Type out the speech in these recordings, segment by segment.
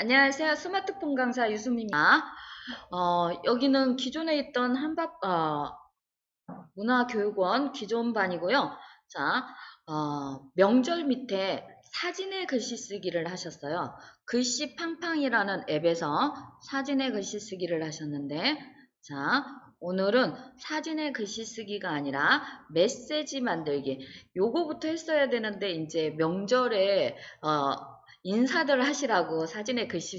안녕하세요. 스마트폰 강사 유수입니다. 여기는 기존에 있던 문화교육원 기존 반이고요. 자, 명절 밑에 사진의 글씨 쓰기를 하셨어요. 글씨 팡팡이라는 앱에서 사진의 글씨 쓰기를 하셨는데, 자, 오늘은 사진의 글씨 쓰기가 아니라 메시지 만들기. 요거부터 했어야 되는데, 이제 명절에, 인사들 하시라고 사진의 글씨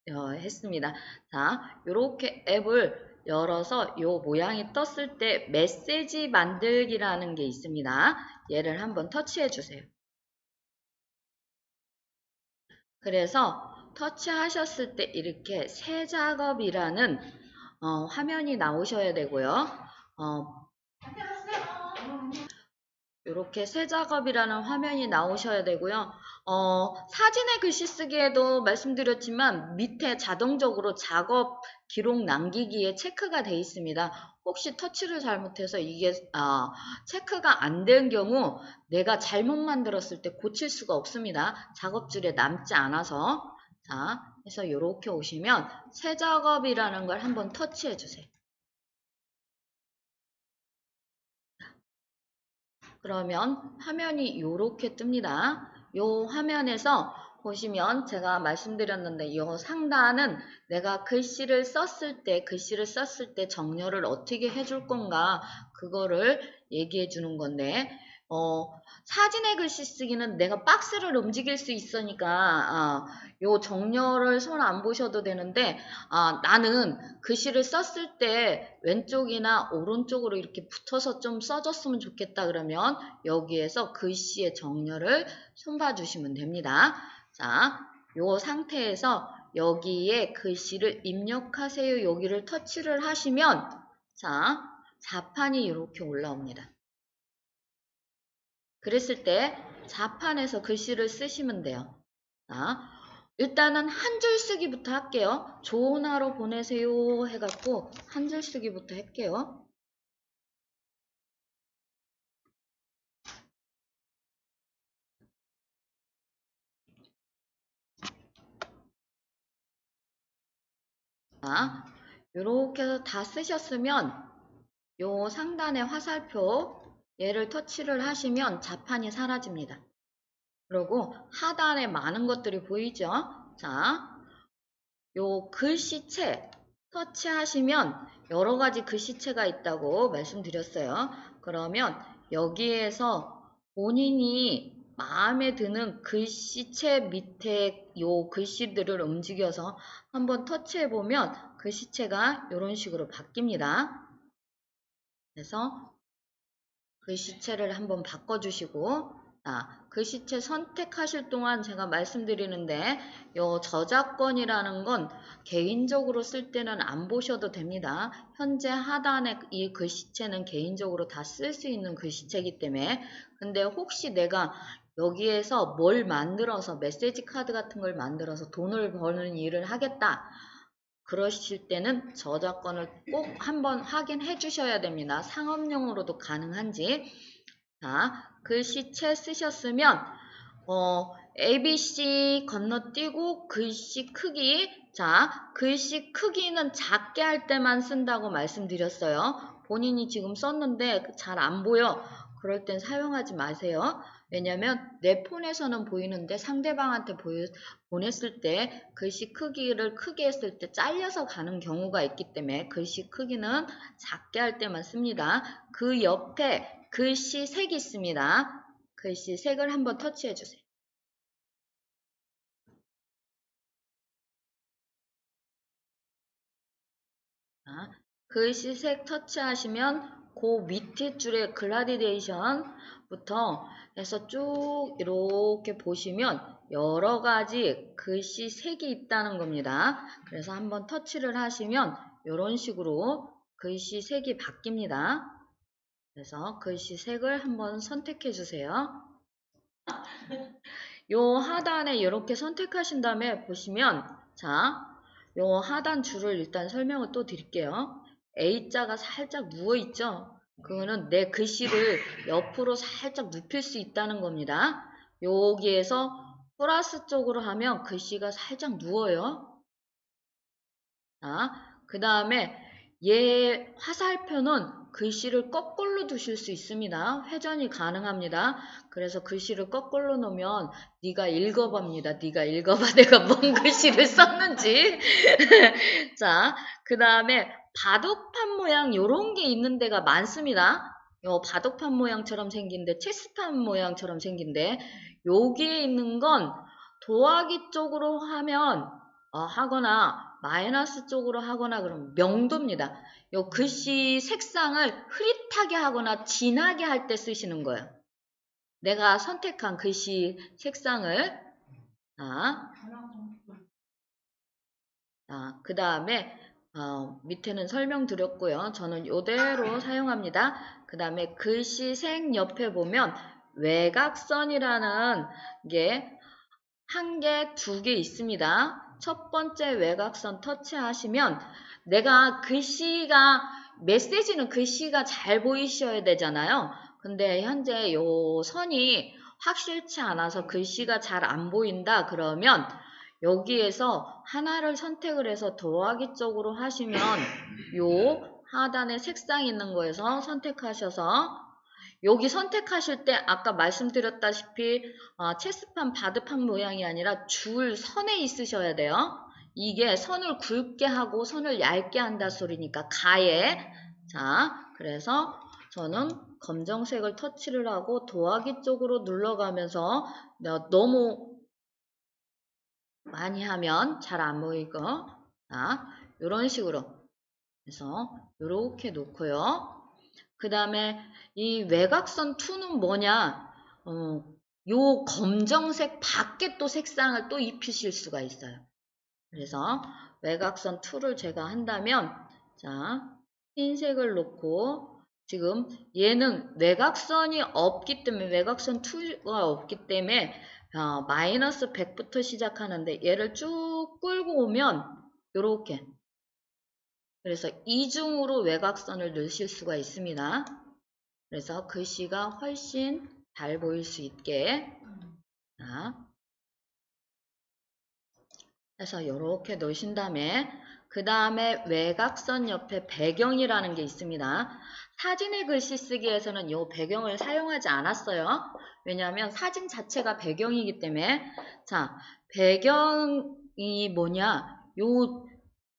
했습니다. 자, 요렇게 앱을 열어서 요 모양이 떴을 때 메시지 만들기라는 게 있습니다. 얘를 한번 터치해 주세요. 그래서 터치하셨을 때 이렇게 새 작업이라는 화면이 나오셔야 되고요. 이렇게 새 작업이라는 화면이 나오셔야 되고요. 사진의 글씨 쓰기에도 말씀드렸지만 밑에 자동적으로 작업 기록 남기기에 체크가 되어 있습니다. 혹시 터치를 잘못해서 이게 체크가 안 된 경우 내가 잘못 만들었을 때 고칠 수가 없습니다. 작업줄에 남지 않아서. 자, 그래서 이렇게 오시면 새 작업이라는 걸 한번 터치해 주세요. 그러면 화면이 이렇게 뜹니다. 이 화면에서 보시면 제가 말씀드렸는데 이 상단은 내가 글씨를 썼을 때 정렬을 어떻게 해줄 건가 그거를 얘기해 주는 건데 사진의 글씨 쓰기는 내가 박스를 움직일 수 있으니까 요 정렬을 손 안 보셔도 되는데 나는 글씨를 썼을 때 왼쪽이나 오른쪽으로 이렇게 붙어서 좀 써줬으면 좋겠다 그러면 여기에서 글씨의 정렬을 손봐 주시면 됩니다. 자, 요 상태에서 여기에 글씨를 입력하세요. 여기를 터치를 하시면 자, 자판이 이렇게 올라옵니다. 그랬을 때 자판에서 글씨를 쓰시면 돼요. 자, 일단은 한 줄 쓰기부터 할게요. 좋은 하루 보내세요 해갖고 한 줄 쓰기부터 할게요. 자, 이렇게 해서 다 쓰셨으면 요 상단의 화살표 얘를 터치를 하시면 자판이 사라집니다. 그리고 하단에 많은 것들이 보이죠? 자, 요 글씨체 터치하시면 여러 가지 글씨체가 있다고 말씀드렸어요. 그러면 여기에서 본인이 마음에 드는 글씨체 밑에 요 글씨들을 움직여서 한번 터치해 보면 글씨체가 이런 식으로 바뀝니다. 그래서 글씨체를 한번 바꿔주시고 글씨체 선택하실 동안 제가 말씀드리는데 요 저작권이라는 건 개인적으로 쓸 때는 안 보셔도 됩니다. 현재 하단에 이 글씨체는 개인적으로 다 쓸 수 있는 글씨체이기 때문에 근데 혹시 내가 여기에서 뭘 만들어서 메시지 카드 같은 걸 만들어서 돈을 버는 일을 하겠다. 그러실 때는 저작권을 꼭 한번 확인해 주셔야 됩니다. 상업용으로도 가능한지. 자, 글씨체 쓰셨으면 ABC 건너뛰고 글씨 크기. 자, 글씨 크기는 작게 할 때만 쓴다고 말씀드렸어요. 본인이 지금 썼는데 잘 안 보여. 그럴 땐 사용하지 마세요. 왜냐면 내 폰에서는 보이는데 상대방한테 보냈을 때 글씨 크기를 크게 했을 때 잘려서 가는 경우가 있기 때문에 글씨 크기는 작게 할 때만 씁니다. 그 옆에 글씨 색이 있습니다. 글씨 색을 한번 터치해 주세요. 자, 글씨색 터치하시면 그 밑에 줄에 글라디데이션부터 해서 쭉 이렇게 보시면 여러 가지 글씨 색이 있다는 겁니다. 그래서 한번 터치를 하시면 이런 식으로 글씨 색이 바뀝니다. 그래서 글씨 색을 한번 선택해 주세요. 요 하단에 이렇게 선택하신 다음에 보시면 자, 요 하단 줄을 일단 설명을 또 드릴게요. A자가 살짝 누워있죠? 그거는 내 글씨를 옆으로 살짝 눕힐 수 있다는 겁니다. 여기에서 플러스 쪽으로 하면 글씨가 살짝 누워요. 자, 그 다음에 얘 화살표는 글씨를 거꾸로 두실 수 있습니다. 회전이 가능합니다. 그래서 글씨를 거꾸로 놓으면 네가 읽어봅니다. 네가 읽어봐. 내가 뭔 글씨를 썼는지. 자, 그 다음에 바둑판 모양 요런 게 있는 데가 많습니다. 요 바둑판 모양처럼 생긴데 체스판 모양처럼 생긴데 여기에 있는 건 더하기 쪽으로 하면 하거나 마이너스 쪽으로 하거나 그러면 명도입니다. 요 글씨 색상을 흐릿하게 하거나 진하게 할 때 쓰시는 거예요. 내가 선택한 글씨 색상을 그 다음에 밑에는 설명드렸고요. 저는 이대로 사용합니다. 그 다음에 글씨색 옆에 보면 외곽선이라는 게 한 개, 두 개 있습니다. 첫 번째 외곽선 터치하시면 내가 글씨가 메시지는 글씨가 잘 보이셔야 되잖아요. 근데 현재 요 선이 확실치 않아서 글씨가 잘 안 보인다 그러면 여기에서 하나를 선택을 해서 더하기 쪽으로 하시면 요 하단에 색상 있는 거에서 선택하셔서 여기 선택하실 때 아까 말씀드렸다시피 체스판 바드판 모양이 아니라 줄 선에 있으셔야 돼요. 이게 선을 굵게 하고 선을 얇게 한다 소리니까 가에. 자, 그래서 저는 검정색을 터치를 하고 더하기 쪽으로 눌러가면서 너무 많이 하면 잘 안 보이고 이런 식으로 해서 이렇게 놓고요. 그 다음에 이 외곽선 2는 뭐냐? 요 검정색 밖에 또 색상을 또 입히실 수가 있어요. 그래서 외곽선 2를 제가 한다면 자, 흰색을 놓고 지금 얘는 외곽선이 없기 때문에 외곽선 2가 없기 때문에 마이너스 100부터 시작하는데 얘를 쭉 끌고 오면 요렇게 그래서 이중으로 외곽선을 넣으실 수가 있습니다. 그래서 글씨가 훨씬 잘 보일 수 있게 해서 이렇게 놓으신 다음에 그 다음에 외곽선 옆에 배경이라는 게 있습니다. 사진의 글씨 쓰기에서는 이 배경을 사용하지 않았어요. 왜냐하면 사진 자체가 배경이기 때문에 자 배경이 뭐냐 요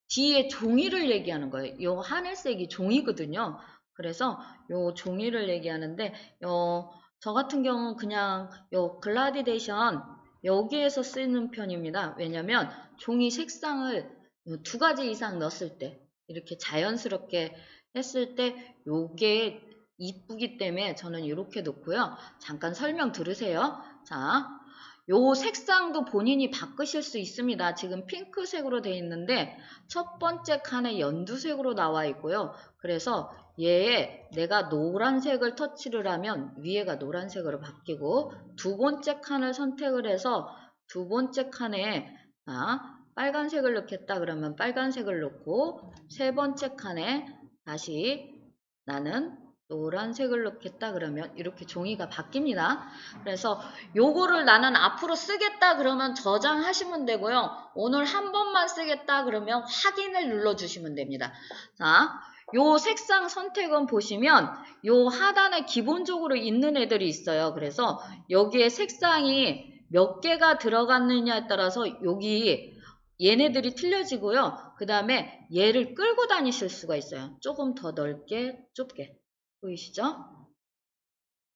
뒤에 종이를 얘기하는 거예요. 요 하늘색이 종이거든요. 그래서 요 종이를 얘기하는데 저 같은 경우는 그냥 요 글라디데이션 여기에서 쓰는 편입니다. 왜냐면 종이 색상을 2가지 이상 넣었을 때 이렇게 자연스럽게 했을 때 요게 이쁘기 때문에 저는 이렇게 놓고요. 잠깐 설명 들으세요. 자, 요 색상도 본인이 바꾸실 수 있습니다. 지금 핑크색으로 되어 있는데 첫 번째 칸에 연두색으로 나와 있고요. 그래서 얘에 내가 노란색을 터치를 하면 위에가 노란색으로 바뀌고 두 번째 칸을 선택을 해서 두 번째 칸에 빨간색을 넣겠다 그러면 빨간색을 넣고 세 번째 칸에 다시 나는 노란색을 넣겠다 그러면 이렇게 종이가 바뀝니다. 그래서 요거를 나는 앞으로 쓰겠다 그러면 저장하시면 되고요. 오늘 한 번만 쓰겠다 그러면 확인을 눌러주시면 됩니다. 자, 요 색상 선택은 보시면 요 하단에 기본적으로 있는 애들이 있어요. 그래서 여기에 색상이 몇 개가 들어갔느냐에 따라서 여기 얘네들이 틀려지고요. 그 다음에 얘를 끌고 다니실 수가 있어요. 조금 더 넓게, 좁게. 보이시죠?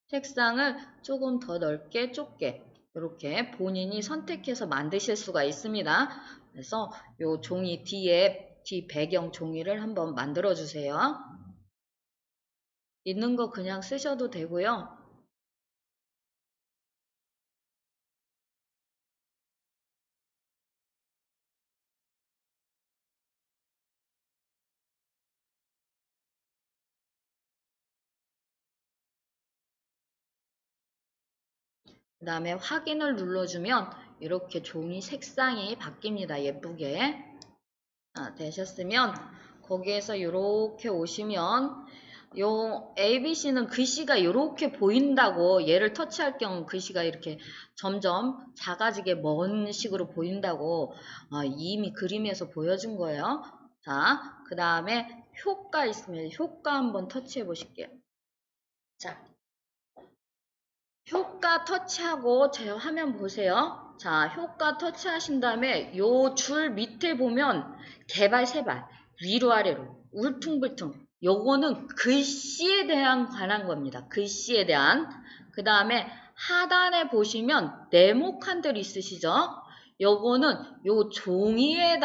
색상을 조금 더 넓게, 좁게 이렇게 본인이 선택해서 만드실 수가 있습니다. 그래서 요 종이 뒤 배경 종이를 한번 만들어 주세요. 있는 거 그냥 쓰셔도 되고요. 그 다음에 확인을 눌러주면 이렇게 종이 색상이 바뀝니다. 예쁘게. 되셨으면 거기에서 이렇게 오시면 요 ABC는 글씨가 이렇게 보인다고, 얘를 터치할 경우 글씨가 이렇게 점점 작아지게 먼 식으로 보인다고 이미 그림에서 보여준 거예요. 자, 그 다음에 효과 있으면 효과 한번 터치해 보실게요. 자, 효과 터치하고 제 화면 보세요. 자, 효과 터치하신 다음에 요 줄 밑에 보면 개발 세발 위로 아래로 울퉁불퉁, 요거는 글씨에 대한 관한 겁니다. 글씨에 대한. 그 다음에 하단에 보시면 네모칸들 있으시죠? 요거는 요 종이에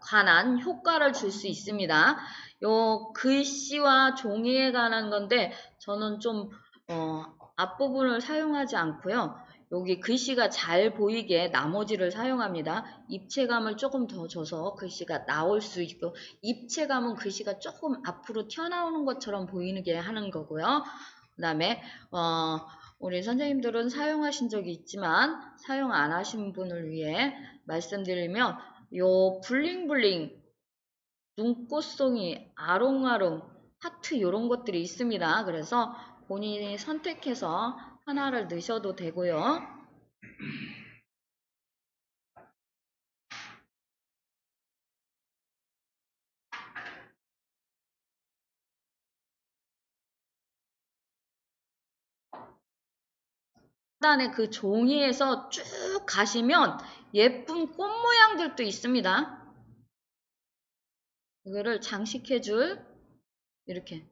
관한 효과를 줄 수 있습니다. 요 글씨와 종이에 관한 건데 저는 좀 앞부분을 사용하지 않고요. 여기 글씨가 잘 보이게 나머지를 사용합니다. 입체감을 조금 더 줘서 글씨가 나올 수 있고, 입체감은 글씨가 조금 앞으로 튀어나오는 것처럼 보이게 하는 거고요. 그 다음에 우리 선생님들은 사용하신 적이 있지만 사용 안 하신 분을 위해 말씀드리면, 요 블링블링, 눈꽃송이, 아롱아롱, 하트 이런 것들이 있습니다. 그래서 본인이 선택해서 하나를 넣으셔도 되고요. 하단에 그 종이에서 쭉 가시면 예쁜 꽃 모양들도 있습니다. 이거를 장식해줄 이렇게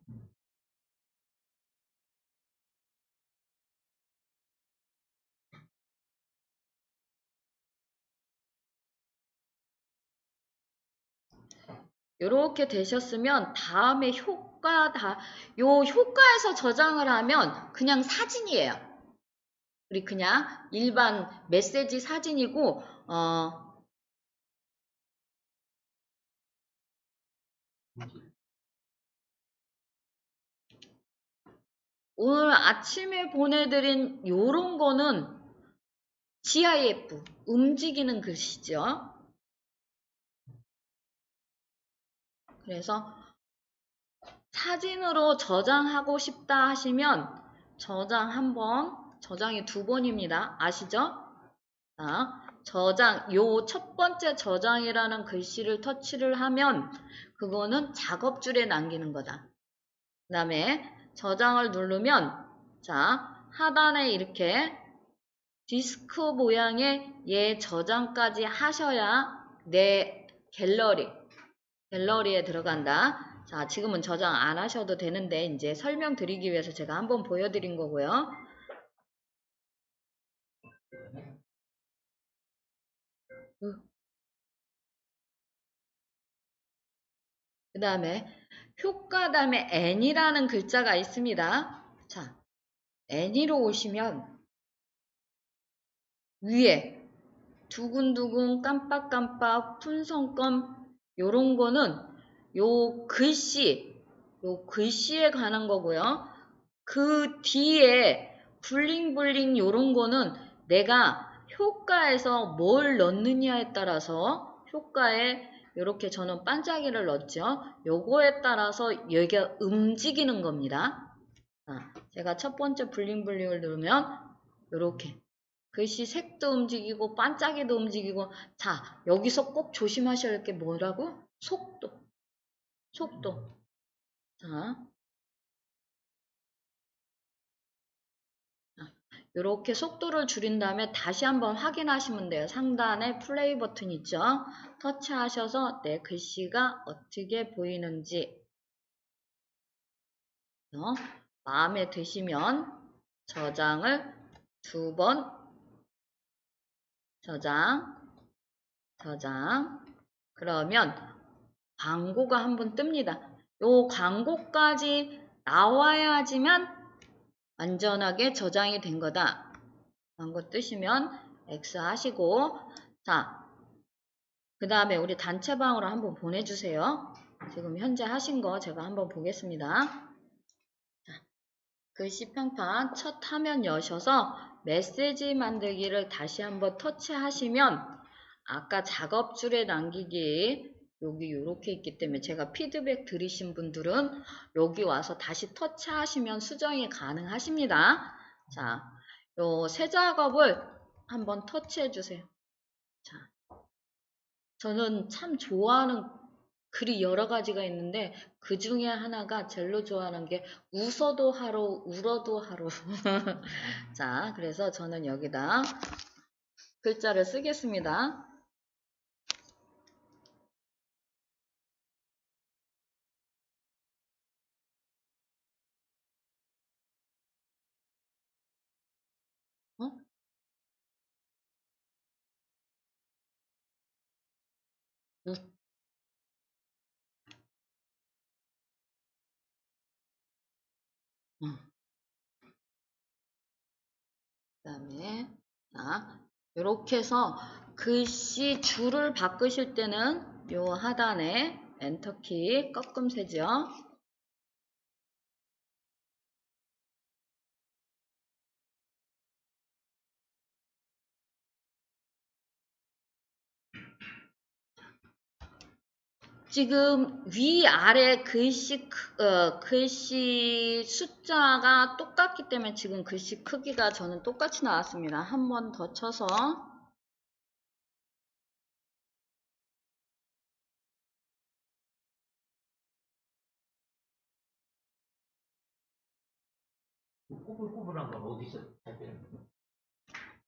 이렇게 되셨으면 다음에 요 효과에서 저장을 하면 그냥 사진이에요. 우리 그냥 일반 메시지 사진이고, 오늘 아침에 보내드린 요런 거는 GIF, 움직이는 글씨죠. 그래서 사진으로 저장하고 싶다 하시면 저장이 2번입니다. 아시죠? 자, 요 첫 번째 저장이라는 글씨를 터치를 하면 그거는 작업줄에 남기는 거다. 그 다음에 저장을 누르면, 자, 하단에 이렇게 디스크 모양의 얘 저장까지 하셔야 내 갤러리에 들어간다. 자, 지금은 저장 안 하셔도 되는데 이제 설명드리기 위해서 제가 한번 보여드린 거고요. 그 다음에 효과 다음에 N이라는 글자가 있습니다. 자, N으로 오시면 위에 두근두근 깜빡깜빡 푼성껌 요런 거는 요 글씨에 관한 거고요. 그 뒤에 블링블링 요런 거는 내가 효과에서 뭘 넣느냐에 따라서 효과에 이렇게 저는 반짝이를 넣었죠. 요거에 따라서 여기가 움직이는 겁니다. 제가 첫 번째 블링블링을 누르면 이렇게 글씨 색도 움직이고 반짝이도 움직이고, 자, 여기서 꼭 조심하셔야 할 게 뭐라고? 속도. 자, 이렇게 속도를 줄인 다음에 다시 한번 확인하시면 돼요. 상단에 플레이 버튼 있죠? 터치하셔서 내 글씨가 어떻게 보이는지 마음에 드시면 저장을 2번 저장 그러면 광고가 한번 뜹니다. 요 광고까지 나와야지만 안전하게 저장이 된 거다. 광고 뜨시면 X 하시고, 자, 그 다음에 우리 단체방으로 한번 보내주세요. 지금 현재 하신 거 제가 한번 보겠습니다. 자, 글씨 평판 첫 화면 여셔서 메시지 만들기를 다시 한번 터치하시면 아까 작업줄에 남기기 여기 이렇게 있기 때문에 제가 피드백 들으신 분들은 여기 와서 다시 터치하시면 수정이 가능하십니다. 자, 요 새 작업을 한번 터치해 주세요. 자, 저는 참 좋아하는 글이 여러 가지가 있는데 그 중에 하나가 젤로 좋아하는 게 웃어도 하루 울어도 하루. 자, 그래서 저는 여기다 글자를 쓰겠습니다. 어? 웃, 그다음에 자, 이렇게 해서 글씨 줄을 바꾸실 때는 요 하단에 엔터키 꺾음새죠. 지금 위아래 글씨 숫자가 똑같기 때문에 지금 글씨 크기가 저는 똑같이 나왔습니다. 한 번 더 쳐서 꼬불꼬불한 건 어디서 찾아요?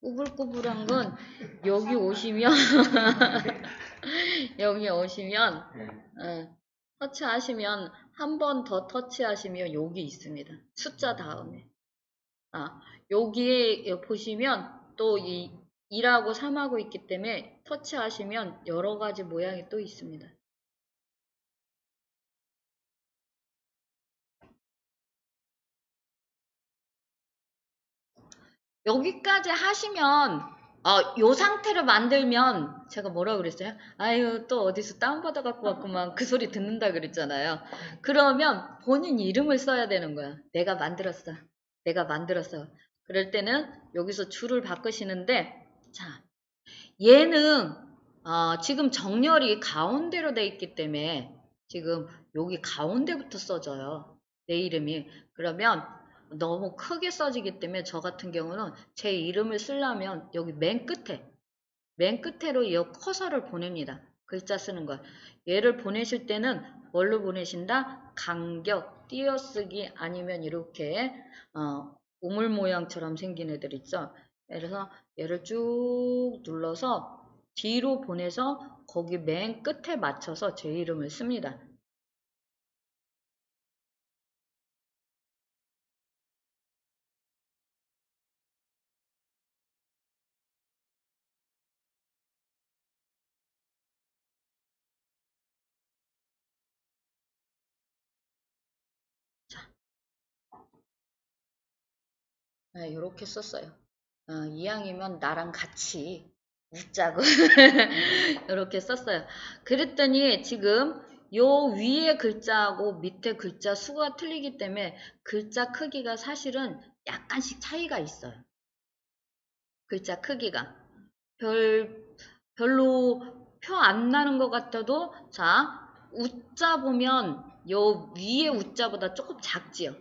꾸불꾸불한 건 여기 오시면 여기 오시면 네. 터치하시면 한 번 더 터치하시면 여기 있습니다. 숫자 다음에 여기에 보시면 또 이 2하고 3하고 있기 때문에 터치하시면 여러 가지 모양이 또 있습니다. 여기까지 하시면 요 상태로 만들면 제가 뭐라 그랬어요? 아유 또 어디서 다운받아 갖고 왔구만 그 소리 듣는다 그랬잖아요. 그러면 본인 이름을 써야 되는 거야. 내가 만들었어. 내가 만들었어. 그럴 때는 여기서 줄을 바꾸시는데 자 얘는 지금 정렬이 가운데로 돼 있기 때문에 지금 여기 가운데부터 써져요. 내 이름이. 그러면 너무 크게 써지기 때문에 저 같은 경우는 제 이름을 쓰려면 여기 맨 끝에로 이 커서를 보냅니다. 글자 쓰는 거. 얘를 보내실 때는 뭘로 보내신다? 간격, 띄어쓰기 아니면 이렇게 우물 모양처럼 생긴 애들 있죠. 그래서 얘를 쭉 눌러서 뒤로 보내서 거기 맨 끝에 맞춰서 제 이름을 씁니다. 네, 이렇게 썼어요. 이왕이면 나랑 같이 웃자고 이렇게 썼어요. 그랬더니 지금 요 위에 글자하고 밑에 글자 수가 틀리기 때문에 글자 크기가 사실은 약간씩 차이가 있어요. 글자 크기가 별로 표 안 나는 것 같아도 자 우자 보면 요 위에 우자보다 조금 작지요.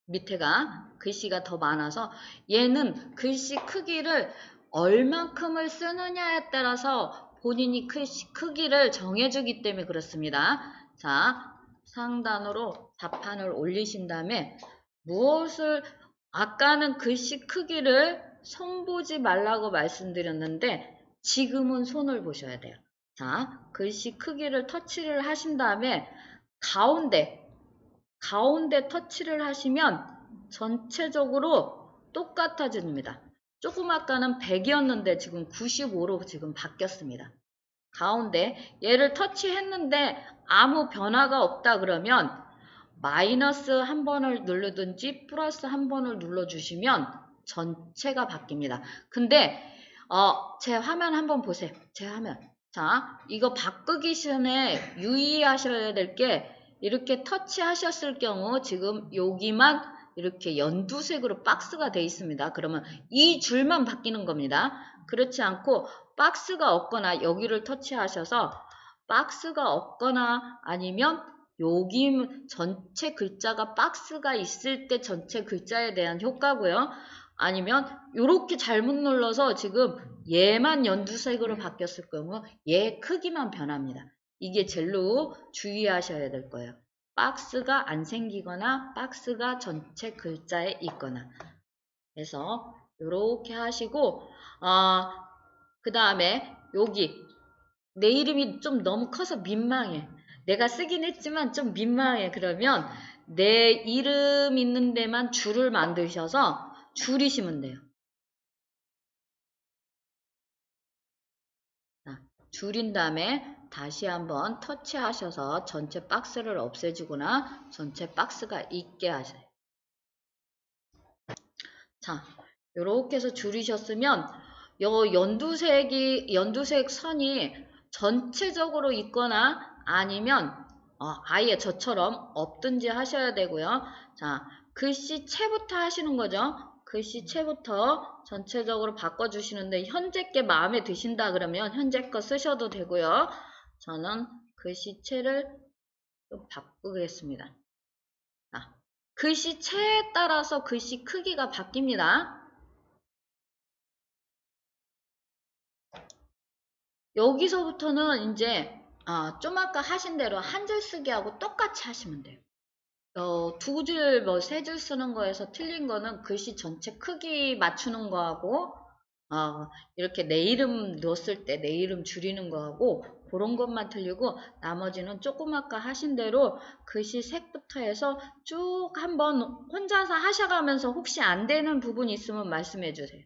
밑에가 글씨가 더 많아서 얘는 글씨 크기를 얼만큼을 쓰느냐에 따라서 본인이 글씨 크기를 정해주기 때문에 그렇습니다. 자, 상단으로 자판을 올리신 다음에 무엇을 아까는 글씨 크기를 손 보지 말라고 말씀드렸는데 지금은 손을 보셔야 돼요. 자, 글씨 크기를 터치를 하신 다음에 가운데 터치를 하시면 전체적으로 똑같아집니다. 조금 아까는 100이었는데 지금 95로 지금 바뀌었습니다. 가운데 얘를 터치했는데 아무 변화가 없다 그러면 마이너스 한 번을 누르든지 플러스 한 번을 눌러주시면 전체가 바뀝니다. 근데 제 화면 한번 보세요. 제 화면. 자, 이거 바꾸기 전에 유의하셔야 될 게 이렇게 터치하셨을 경우 지금 여기만 이렇게 연두색으로 박스가 되어 있습니다. 그러면 이 줄만 바뀌는 겁니다. 그렇지 않고 박스가 없거나 여기를 터치하셔서 박스가 없거나 아니면 여기 전체 글자가 박스가 있을 때 전체 글자에 대한 효과고요. 아니면 이렇게 잘못 눌러서 지금 얘만 연두색으로 바뀌었을 경우 얘 크기만 변합니다. 이게 제일로 주의하셔야 될 거예요. 박스가 안 생기거나 박스가 전체 글자에 있거나. 그래서 이렇게 하시고 그 다음에 여기 내 이름이 좀 너무 커서 민망해. 내가 쓰긴 했지만 좀 민망해. 그러면 내 이름 있는 데만 줄을 만드셔서 줄이시면 돼요. 줄인 다음에 다시 한번 터치하셔서 전체 박스를 없애주거나 전체 박스가 있게 하세요. 자, 이렇게 해서 줄이셨으면 요 연두색 선이 전체적으로 있거나 아니면 아예 저처럼 없든지 하셔야 되고요. 자, 글씨체부터 하시는 거죠. 글씨체부터 전체적으로 바꿔주시는데 현재 게 마음에 드신다 그러면 현재 거 쓰셔도 되고요. 저는 글씨체를 좀 바꾸겠습니다. 자, 글씨체에 따라서 글씨 크기가 바뀝니다. 여기서부터는 이제 좀 아까 하신 대로 한 줄 쓰기 하고 똑같이 하시면 돼요. 두 줄, 세 줄 쓰는 거에서 틀린 거는 글씨 전체 크기 맞추는 거하고 이렇게 내 이름 넣었을 때 내 이름 줄이는 거하고 그런 것만 틀리고 나머지는 조금 아까 하신 대로 글씨 색부터 해서 쭉 한번 혼자서 하셔가면서 혹시 안 되는 부분 있으면 말씀해 주세요.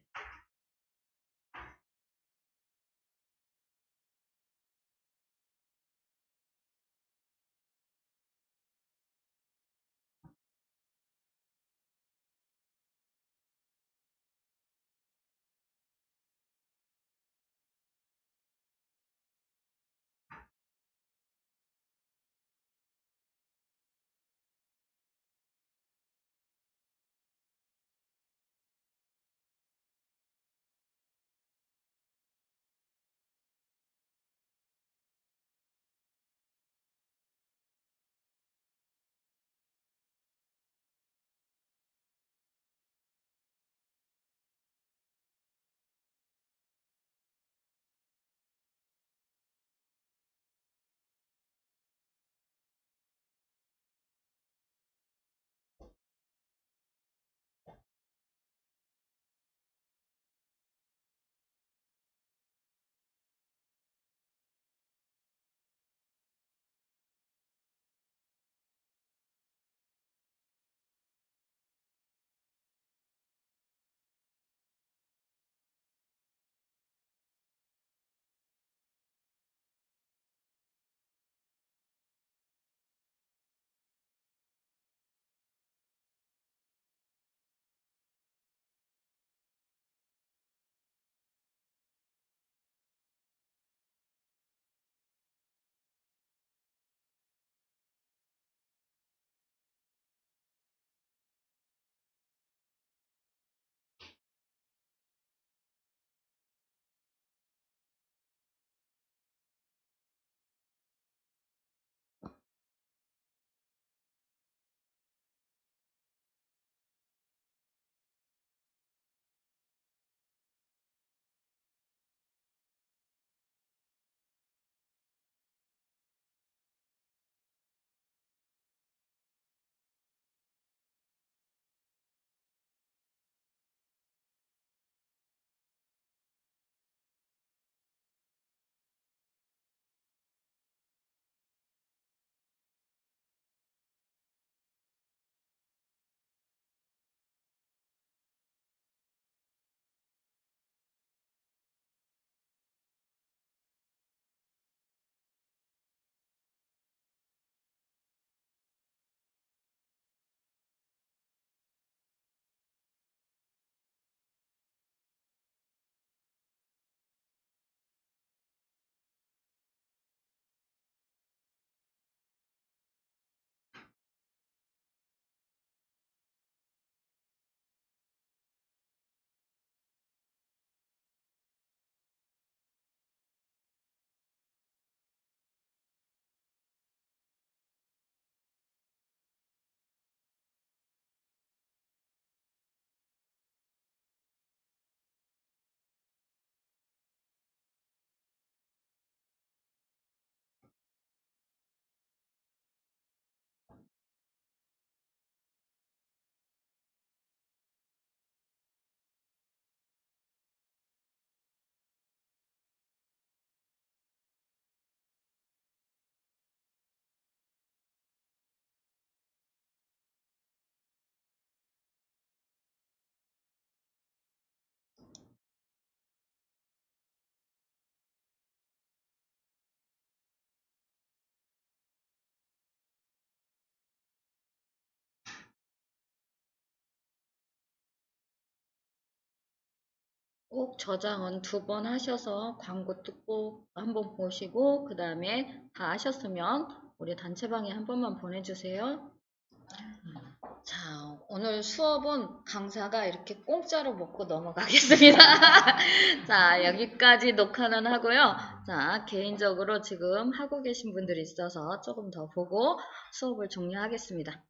꼭 저장은 2번 하셔서 광고도 꼭 한번 보시고 그 다음에 다 하셨으면 우리 단체방에 한 번만 보내주세요. 자, 오늘 수업은 강사가 이렇게 공짜로 먹고 넘어가겠습니다. 자, 여기까지 녹화는 하고요. 자, 개인적으로 지금 하고 계신 분들이 있어서 조금 더 보고 수업을 종료하겠습니다.